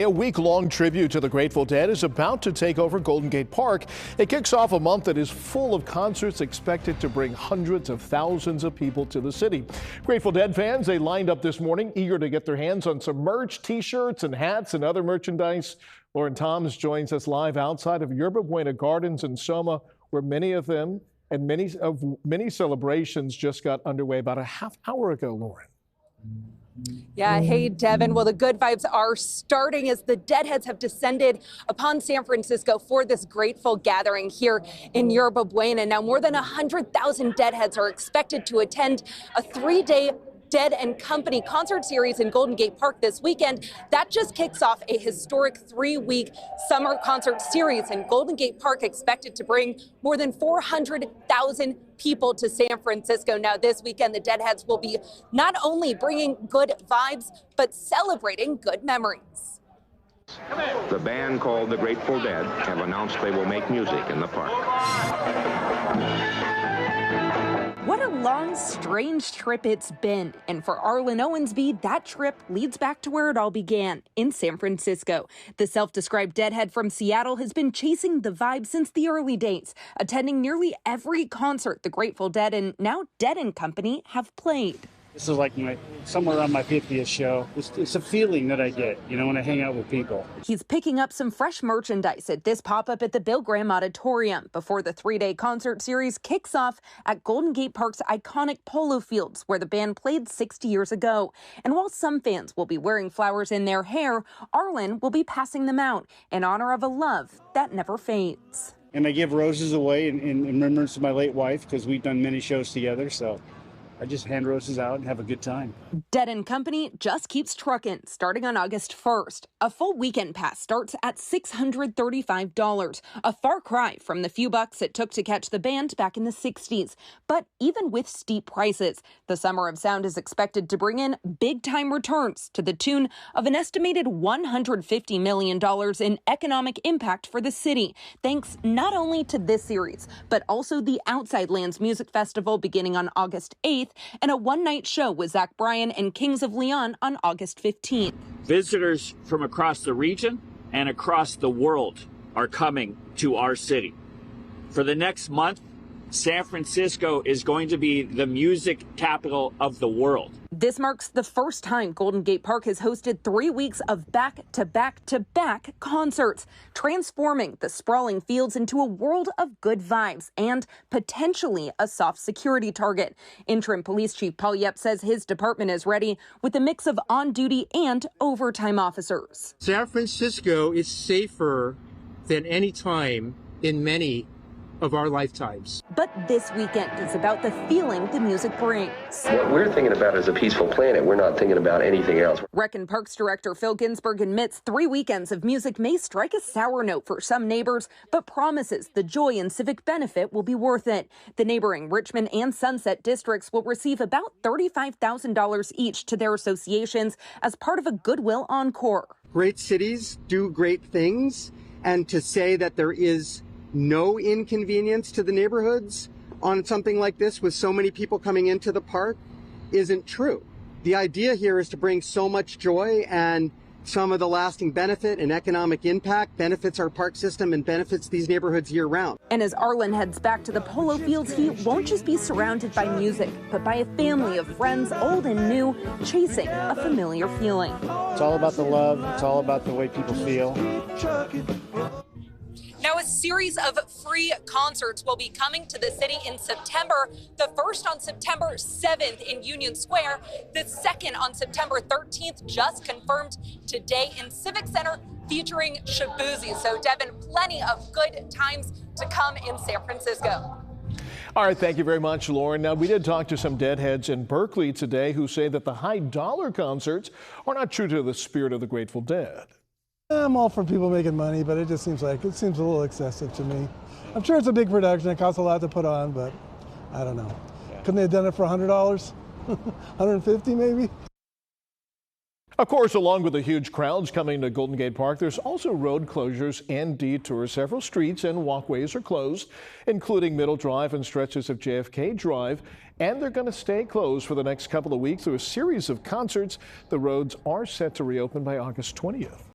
A week-long tribute to the Grateful Dead is about to take over Golden Gate Park. It kicks off a month that is full of concerts expected to bring hundreds of thousands of people to the city. Grateful Dead fans, they lined up this morning eager to get their hands on some merch, t-shirts and hats and other merchandise. Lauren Toms joins us live outside of Yerba Buena Gardens in Soma, where many of them and many celebrations just got underway about a half hour ago, Lauren. Yeah, hey, Devin. Well, the good vibes are starting as the Deadheads have descended upon San Francisco for this grateful gathering here in Yerba Buena. Now, more than 100,000 Deadheads are expected to attend a three-day Dead and Company concert series in Golden Gate Park this weekend. That just kicks off a historic three-week summer concert series in Golden Gate Park, expected to bring more than 400,000 people to San Francisco. Now, this weekend, the Deadheads will be not only bringing good vibes, but celebrating good memories. The band called the Grateful Dead have announced they will make music in the park. What a long, strange trip it's been. And for Arlen Owensby, that trip leads back to where it all began, in San Francisco. The self-described Deadhead from Seattle has been chasing the vibe since the early days, attending nearly every concert the Grateful Dead and now Dead and Company have played. This is like somewhere around my 50th show. It's a feeling that I get, when I hang out with people. He's picking up some fresh merchandise at this pop-up at the Bill Graham Auditorium before the three-day concert series kicks off at Golden Gate Park's iconic Polo Fields, where the band played 60 years ago. And while some fans will be wearing flowers in their hair, Arlen will be passing them out in honor of a love that never fades. And I give roses away in remembrance of my late wife, because we've done many shows together, so I just hand roses out and have a good time. Dead and Company just keeps trucking, starting on August 1st. A full weekend pass starts at $635, a far cry from the few bucks it took to catch the band back in the 60s. But even with steep prices, the Summer of Sound is expected to bring in big-time returns to the tune of an estimated $150 million in economic impact for the city, thanks not only to this series, but also the Outside Lands Music Festival beginning on August 8th, and a one-night show with Zach Bryan and Kings of Leon on August 15th. Visitors from across the region and across the world are coming to our city. For the next month, San Francisco is going to be the music capital of the world. This marks the first time Golden Gate Park has hosted 3 weeks of back-to-back-to-back concerts, transforming the sprawling fields into a world of good vibes and potentially a soft security target. Interim Police Chief Paul Yep says his department is ready with a mix of on-duty and overtime officers. San Francisco is safer than any time in many of our lifetimes. But this weekend is about the feeling the music brings. What we're thinking about is a peaceful planet. We're not thinking about anything else. Rec and Parks Director Phil Ginsburg admits 3 weekends of music may strike a sour note for some neighbors, but promises the joy and civic benefit will be worth it. The neighboring Richmond and Sunset districts will receive about $35,000 each to their associations as part of a Goodwill Encore. Great cities do great things, and to say that there is no inconvenience to the neighborhoods on something like this with so many people coming into the park isn't true. The idea here is to bring so much joy, and some of the lasting benefit and economic impact benefits our park system and benefits these neighborhoods year round. And as Arlen heads back to the Polo Fields, he won't just be surrounded by music, but by a family of friends, old and new, chasing a familiar feeling. It's all about the love. It's all about the way people feel. Now, a series of free concerts will be coming to the city in September. The first on September 7th in Union Square. The second on September 13th, just confirmed today in Civic Center, featuring Shabuzi. So, Devin, plenty of good times to come in San Francisco. All right, thank you very much, Lauren. Now, we did talk to some Deadheads in Berkeley today who say that the high-dollar concerts are not true to the spirit of the Grateful Dead. I'm all for people making money, but it just seems a little excessive to me. I'm sure it's a big production. It costs a lot to put on, but I don't know. Couldn't they have done it for $100? $150 maybe? Of course, along with the huge crowds coming to Golden Gate Park, there's also road closures and detours. Several streets and walkways are closed, including Middle Drive and stretches of JFK Drive. And they're going to stay closed for the next couple of weeks through a series of concerts. The roads are set to reopen by August 20th.